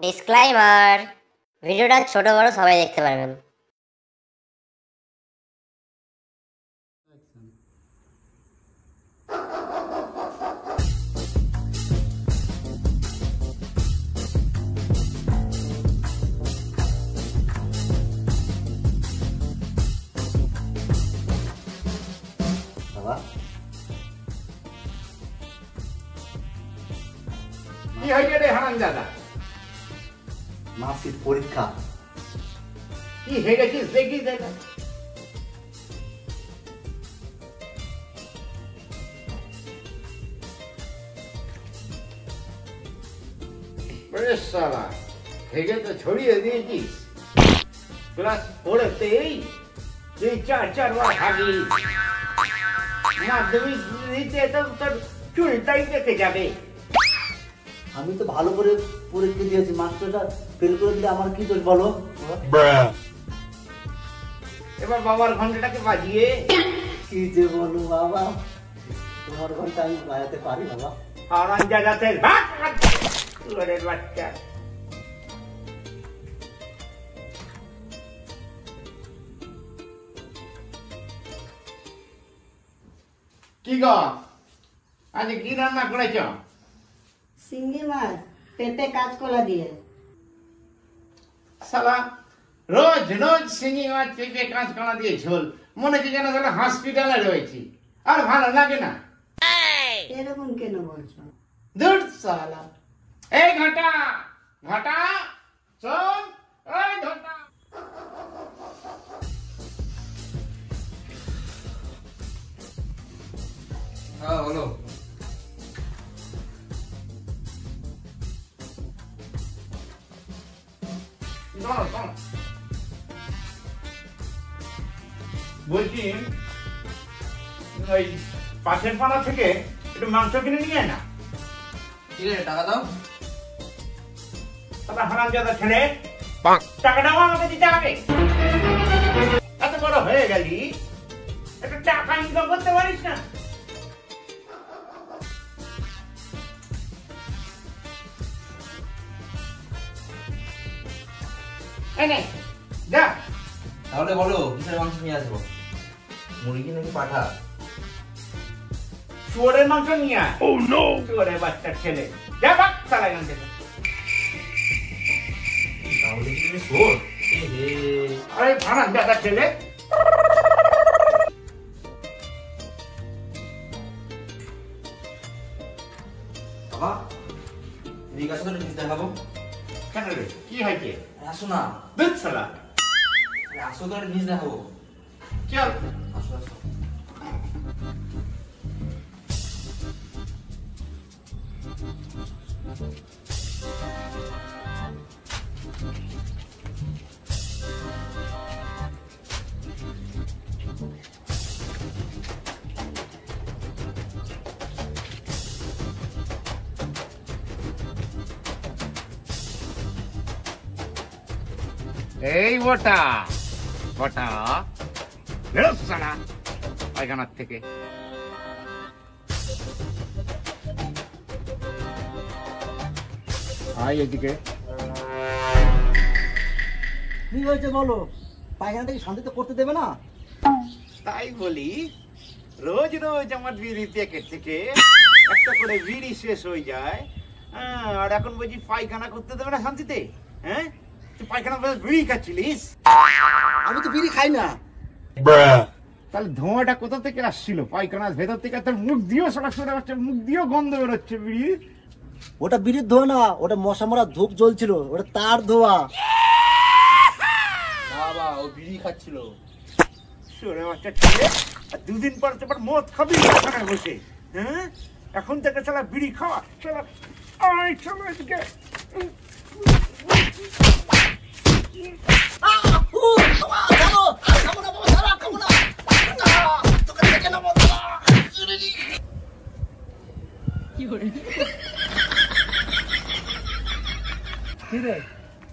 Disclaimer, ভিডিওটা ছোট বড় সবাই দেখতে পারবেন। বাবা কি হয়েছে রে হারামজাদা? মাসির পরীক্ষা। কি হেরেছিস দেখি দেখা। বেশ শালা, হেগে তো ছড়িয়ে দিয়েছিস। ক্লাস পড়তেই তুই চার বার ভাগি। মাধ্যমিক দিতে তো তোর চুলটাই দেখে যাবে। আমি তো ভালো করে পরীক্ষা দিয়েছি, মাস্টারটা ফেল করে দিলে আমার কি দোষ বলো? এবার বাবার ঘন্টাটাকে বাজিয়ে কি যে বলো বাবা, তোমার ঘন্টা আমি বাজাতে পারি বাবা। হারামজাদাতে চুয়ারের বাচ্চা। কি গো, আজ কি রান্না করেছ? শিঙ্গি মাছ পেঁপে কাঁচকলা দিয়ে। শালা রোজ রোজ শিঙি মাছ পেঁপে কাঁচকলা দিয়ে ঝোল, মনে হচ্ছে যেন তাহলে হসপিটালে রয়েছি। আর ভালো লাগে না। এরকম কেন বলছো? দূর শালা। এই ঘটা ঘটা শোন, এই ঘটা। হ্যাঁ বলো। দাঁড়াও, দাঁড়াও। বলছি ওই পাশের পাড়া থেকে একটু মাংস কিনে নিয়ে আয় না। ঠিক আছে, টাকা দাও। তাহলে হারামজাদা ছেলে, টাকাটাও আমাকে দিতে হবে। এত বড় হয়ে গেলি, একটু টাকা ইনকাম করতে পারিস না? এই নে, যা। তাহলে বলো কিসের মাংস নিয়ে আসবো? মুরগি নাকি পাঠা? শুয়োরের মাংস নিয়ে আয়। শুয়োরের বাচ্চার ছেলে, যা ভাগ শালা এখান থেকে। তাহলে কি তুমি শোর? আরে হারামজাদা ছেলে। বাবা, এদিকে আসো তো, জিনিস দেখাবো। কেন রে, কি হয়েছে? আসো না, দুধ শালা, আসো তো, জিনিস দেখাবো। চল। আসো আসো। এই বটা বটা, বেরো শালা পায়খানার থেকে। আয় এদিকে। কি হয়েছে বলো? পায়খানাটা কি শান্তিতে করতে দেবে না? তাই বলি, রোজ রোজ আমার বিড়ি প্যাকেট থেকে একটা করে বিড়ি শেষ হয়ে যায়, আর এখন বলছি পায়খানা করতে দেবে না শান্তিতে? হ্যাঁ, তুই পায়খানা করে বিড়ি খাচ্ছিলিস? আমি তো বিড়ি খাই না। তাহলে ধোঁয়াটা কোথা থেকে আসছিল? পায়খানার ভেতর থেকে। তোর মুখ দিয়েও সরাসরি হচ্ছে, মুখ দিয়েও গন্ধ বেরোচ্ছে বিড়ি। ওটা বিড়ির ধোয়া না, ওটা মশা মারা ধূপ জ্বলছিল, ওটা তার ধোয়া। বাবা, ও বিড়ি খাচ্ছিল। সরে বাচ্চা ছেলে, আর দুদিন পর তোমার মদ খাবি পায়খানায় বসে। হ্যাঁ, এখন থেকে চলা বিড়ি খাওয়া চলা। আয় চলো এদিকে।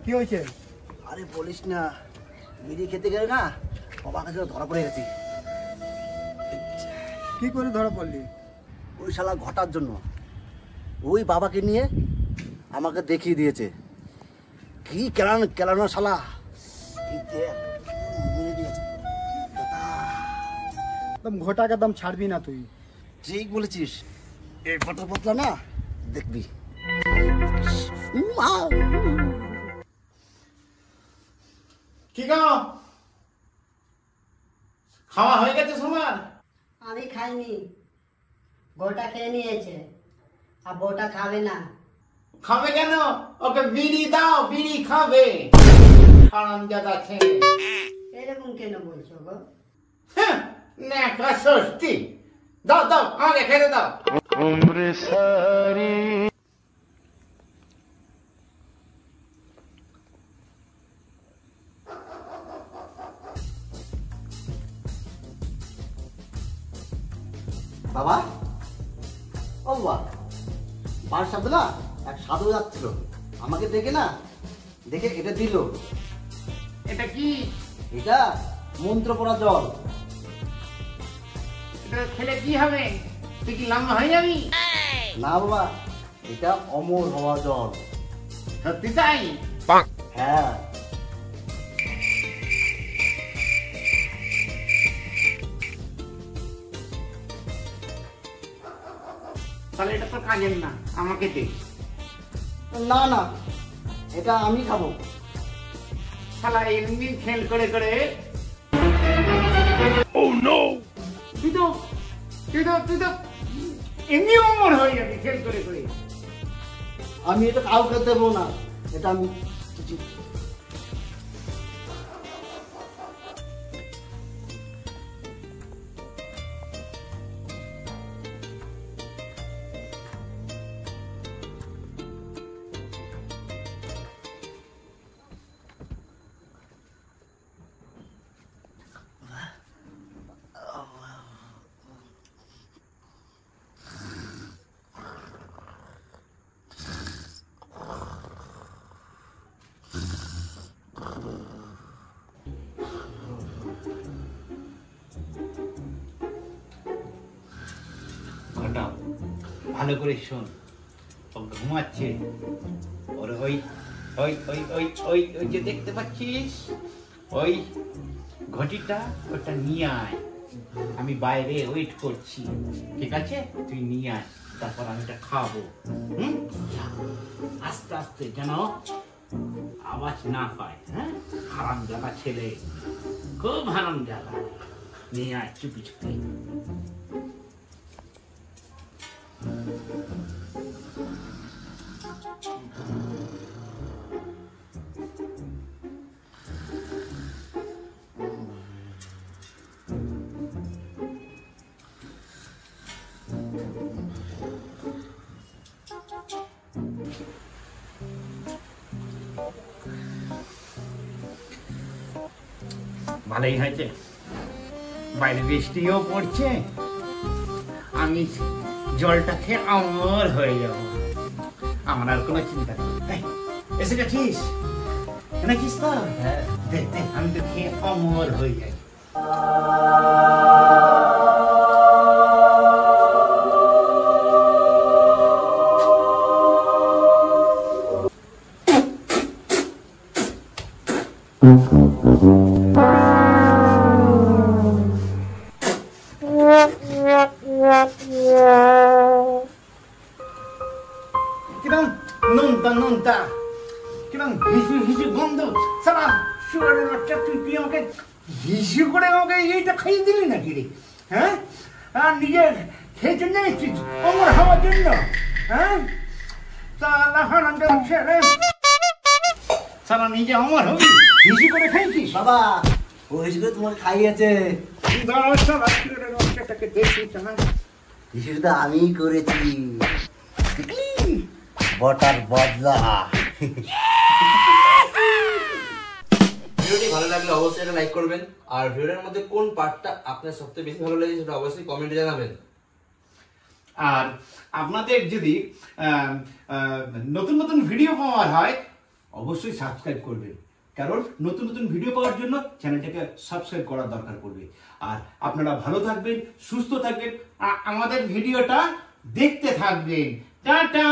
কি হয়েছে? আরে বলিস না, বিড়ি খেতে গেলে না বাবার কাছে ধরা পড়ে গেছি। কি করে ধরা পড়লি? ওই শালা ঘটার জন্য ওই বাবাকে নিয়ে আমাকে দেখিয়ে দিয়েছে কি কেলানো কেলানো শালা এই দেখ, মেরে দিয়েছে। একদম ঘটা একদম ছাড়বি না তুই। ঠিক বলেছিস, এই পাতা পাতলা না দেখবি। কি গো, খাওয়া হয়ে গেছে তোমার? আমি খাইনি, বউটা খেয়ে নিয়েছে, আর বউটা খাবে না। খাবে কেন? ওকে বিড়ি দাও, বিড়ি খাবে। হারামজাদা ছেলে। এরকম কেন বলছো গো? হ্যাঁ, ন্যাকা ষষ্ঠী। দাও দাও, আমাকে খেতে দাও। বাবা, ও বাবা, বার সাধু না এক সাধু যাচ্ছিল, আমাকে দেখে না দেখে এটা দিল। এটা কি? এটা মন্ত্র পড়া জল। এটা খেলে কি হবে? তুই কি লম্বা হয়ে যাবি? না বাবা, এটা অমর হওয়া জল। সত্যি তাই? হ্যাঁ। তাহলে এটা তো কাজের না, আমাকে দে। না না, এটা আমি খাবো। শালা এমনি খেল করে করে। তুই তো এমনি অমর হয়ে যাবি খেল করে করে। আমি এটা কাউকে দেবো না, এটা আমি ঘটা ভালো করে শোন, ও ঘুমাচ্ছে। ওর ওই ওই ওই ওই ওই ওই যে দেখতে পাচ্ছিস ওই ঘটিটা, ওটা নিয়ে আয়। আমি বাইরে ওয়েট করছি, ঠিক আছে? তুই নিয়ে আয়, তারপর আমি এটা খাবো। হুম, আস্তে আস্তে যেন আওয়াজ না পায়। হ্যাঁ, হারামজাদা ছেলে, খুব হারামজাদা। নিয়ে আয় চুপি চুপি। ভালোই হয়েছে, বাইরে বৃষ্টিও পড়ছে, আমি জলটা খেয়ে অমর হয়ে যাব। আমার আর কোনো চিন্তা নেই। এই, এসে গেছিস? এনেছিস তো? হ্যাঁ। দেখ দেখ, আমি তো খেয়ে অমর হয়ে যাই। কিরম নুনতা কিরম হিসু হিসু গন্ধ। সারা শুয়ারের বাচ্চা, তুই আমাকে হিসু করে আমাকে এইটা খাইয়ে দিলি নাকি রে? হ্যাঁ, আর নিজে খেয়ে জন্য এসেছিস অমর হওয়ার জন্য? হ্যাঁ, সারা নিজে অমর হবি, হিসু করে খাইছিস? বাবা, ও হিসেবে তোমাকে খাইয়েছে। বাচ্চাটাকে দেখছিস না? হিসেবে আমি করেছি, বটার বদলা। ভিডিওটি ভালো লাগলে অবশ্যই এটা লাইক করবেন, আর ভিডিওর মধ্যে কোন পার্টটা আপনার সবথেকে বেশি ভালো লেগেছে সেটা অবশ্যই কমেন্টে জানাবেন। আর আপনাদের যদি নতুন নতুন ভিডিও পাওয়ার হয় অবশ্যই সাবস্ক্রাইব করবেন, কারণ নতুন নতুন ভিডিও পাওয়ার জন্য চ্যানেলটাকে সাবস্ক্রাইব করার দরকার পড়বে। আর আপনারা ভালো থাকবেন, সুস্থ থাকবেন, আর আমাদের ভিডিওটা দেখতে থাকবেন। টাটা।